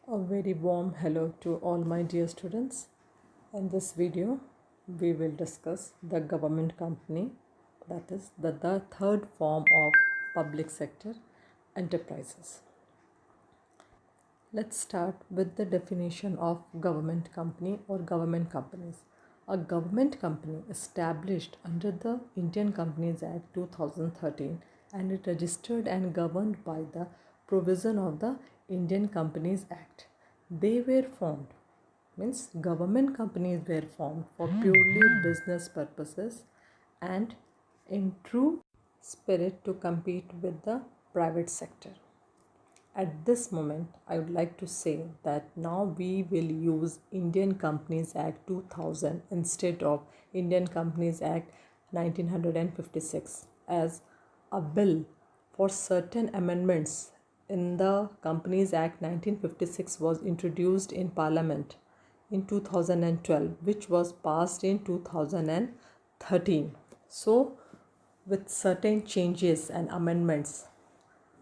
A very warm hello to all my dear students. In this video, we will discuss the government company, that is the third form of public sector enterprises. Let's start with the definition of government company or government companies. A government company established under the Indian Companies Act 2013 and it registered and governed by the provision of the Indian Companies Act. They were formed, means government companies were formed for purely business purposes and in true spirit to compete with the private sector. At this moment, I would like to say that now we will use Indian Companies Act 2000 instead of Indian Companies Act 1956 as a bill for certain amendments in the Companies Act 1956 was introduced in Parliament in 2012, which was passed in 2013. So, with certain changes and amendments,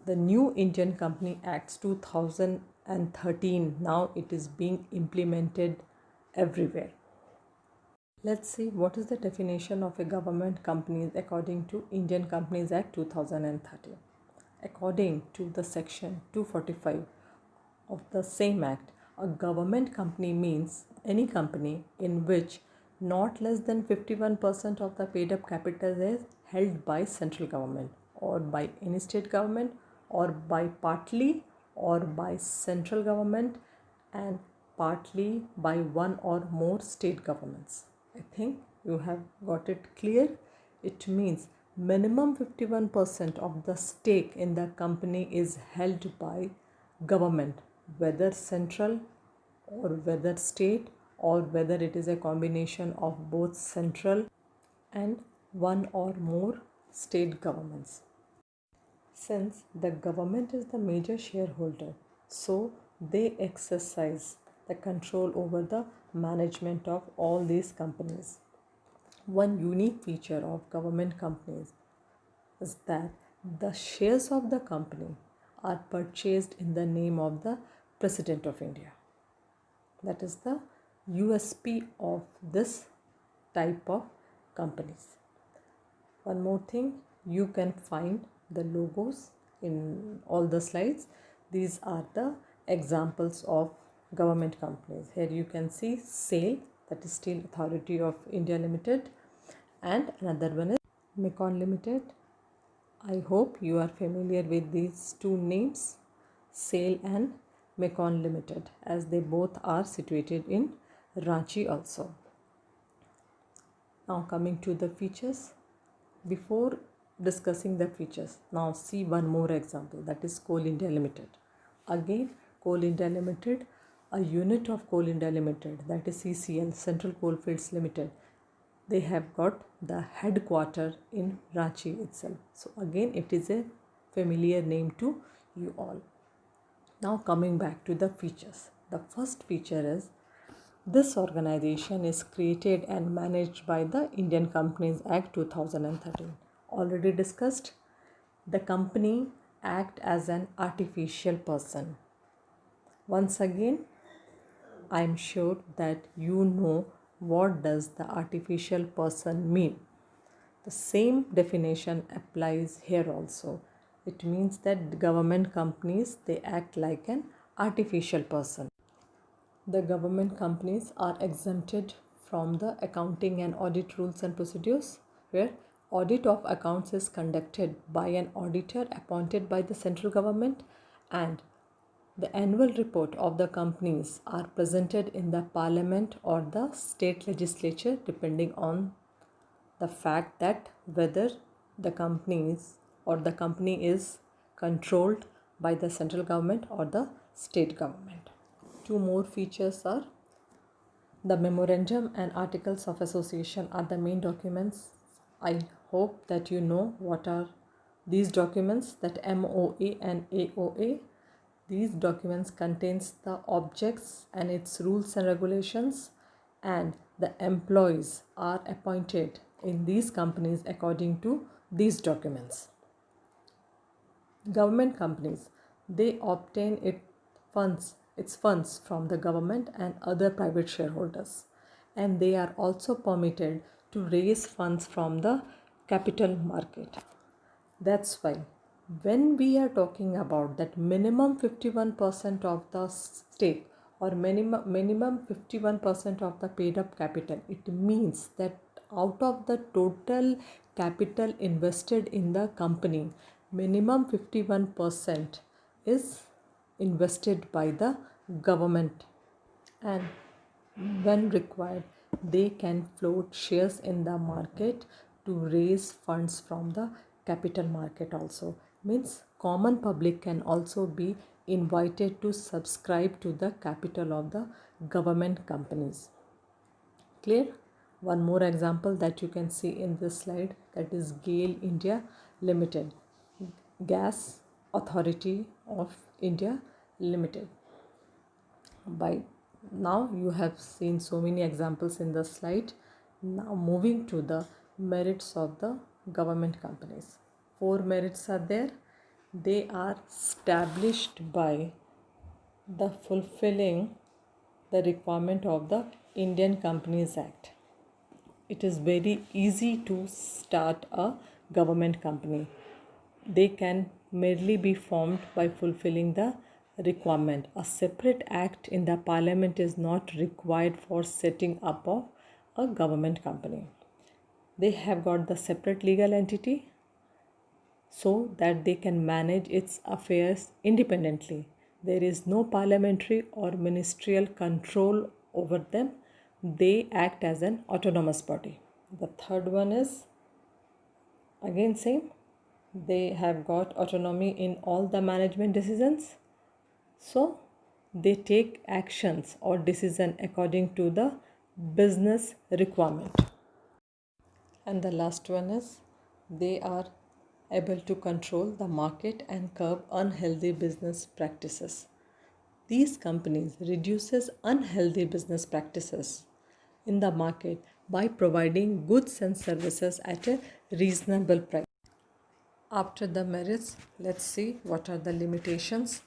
the new Indian Company Acts 2013, now it is being implemented everywhere. Let's see what is the definition of a government company according to Indian Companies Act 2013. According to the section 245 of the same act, a government company means any company in which not less than 51% of the paid up capital is held by central government or by any state government or by partly or by central government and partly by one or more state governments. I think you have got it clear. It means minimum 51% of the stake in the company is held by government, whether central or whether state or whether it is a combination of both central and one or more state governments. Since the government is the major shareholder, so they exercise the control over the management of all these companies. One unique feature of government companies is that the shares of the company are purchased in the name of the President of India. That is the USP of this type of companies. One more thing, you can find the logos in all the slides. These are the examples of government companies. Here you can see SAIL, that is Steel Authority of India Limited, and another one is Mecon Limited. I hope you are familiar with these two names, SAIL and Mecon Limited, as they both are situated in Ranchi also. Now coming to the features. Before discussing the features, now see one more example, that is Coal India Limited. Again, Coal India Limited, a unit of Coal India Limited, that is CCL, Central Coalfields Limited. They have got the headquarter in Ranchi itself. So again, it is a familiar name to you all. Now coming back to the features. The first feature is this organization is created and managed by the Indian Companies Act 2013. Already discussed, the company act as an artificial person. Once again, I am sure that you know what does the artificial person mean. The same definition applies here also. It means that government companies, they act like an artificial person. The government companies are exempted from the accounting and audit rules and procedures, where audit of accounts is conducted by an auditor appointed by the central government, and the annual report of the companies are presented in the parliament or the state legislature depending on the fact that whether the companies or the company is controlled by the central government or the state government. Two more features are the memorandum and articles of association are the main documents. I hope that you know what are these documents, that MOA and AOA. These documents contains the objects and its rules and regulations, and the employees are appointed in these companies according to these documents. Government companies, they obtain its funds its funds from the government and other private shareholders, and they are also permitted to raise funds from the capital market. That's why when we are talking about that minimum 51% of the stake or minimum 51% of the paid up capital, it means that out of the total capital invested in the company, minimum 51% is invested by the government, and when required they can float shares in the market to raise funds from the capital market also. Means common public can also be invited to subscribe to the capital of the government companies. Clear? One more example that you can see in this slide, that is GAIL India Limited, Gas Authority of India Limited. By now you have seen so many examples in the slide. Now moving to the merits of the government companies. Four merits are there. They are established by the fulfilling the requirement of the Indian Companies Act. It is very easy to start a government company. They can merely be formed by fulfilling the requirement. A separate act in the parliament is not required for setting up of a government company. They have got the separate legal entity so that they can manage its affairs independently. There is no parliamentary or ministerial control over them. They act as an autonomous body. The third one is again same. They have got autonomy in all the management decisions. So they take actions or decision according to the business requirement. And the last one is they are able to control the market and curb unhealthy business practices. These companies reduces unhealthy business practices in the market by providing goods and services at a reasonable price. After the merits, let's see what are the limitations.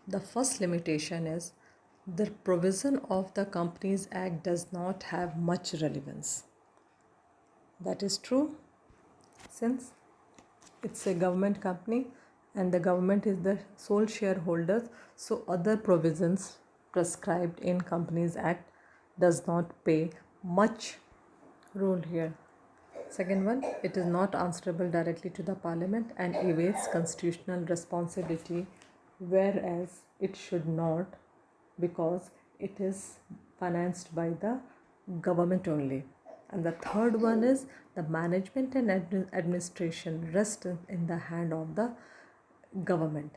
The first limitation is the provision of the Companies Act does not have much relevance. That is true, since it's a government company and the government is the sole shareholder, so other provisions prescribed in Companies Act does not play much role here. Second one, it is not answerable directly to the parliament and evades constitutional responsibility, whereas it should not, because it is financed by the government only. And the third one is the management and administration rest in the hand of the government.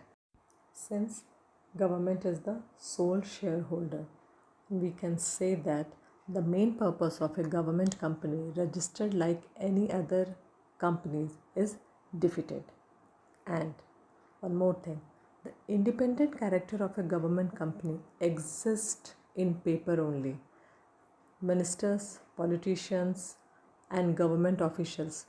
Since government is the sole shareholder, we can say that the main purpose of a government company registered like any other companies is defeated. And one more thing, the independent character of a government company exists in paper only. Ministers, politicians, and government officials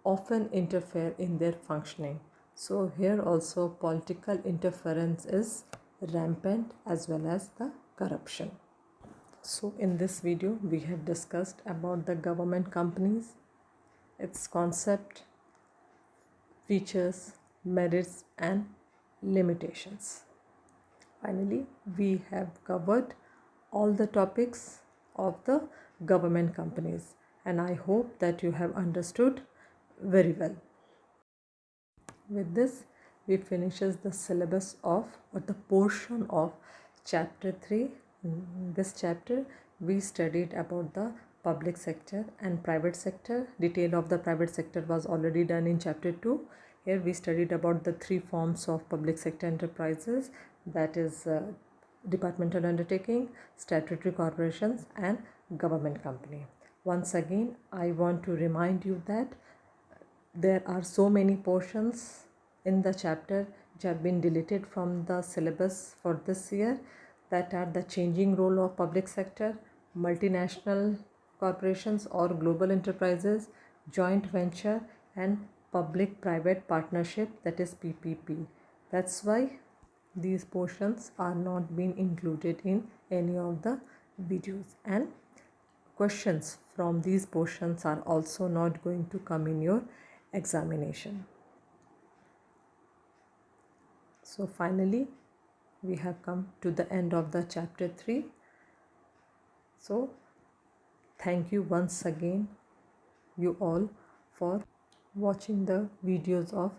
often interfere in their functioning. So here also political interference is rampant as well as the corruption. So in this video we have discussed about the government companies, its concept, features, merits and limitations. Finally, we have covered all the topics of the government companies, and I hope that you have understood very well. With this, we finishes the syllabus of or the portion of chapter 3. In this chapter, we studied about the public sector and private sector. Detail of the private sector was already done in chapter 2. Here we studied about the three forms of public sector enterprises, that is departmental undertaking, statutory corporations and government company. Once again, I want to remind you that there are so many portions in the chapter which have been deleted from the syllabus for this year, that are the changing role of public sector, multinational corporations or global enterprises, joint venture and public-private partnership, that is PPP. That's why these portions are not being included in any of the videos, and questions from these portions are also not going to come in your examination. So finally we have come to the end of the chapter 3. So thank you once again, you all, for watching the videos of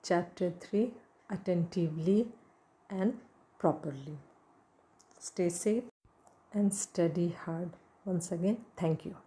chapter 3 attentively and properly. Stay safe and study hard. Once again, thank you.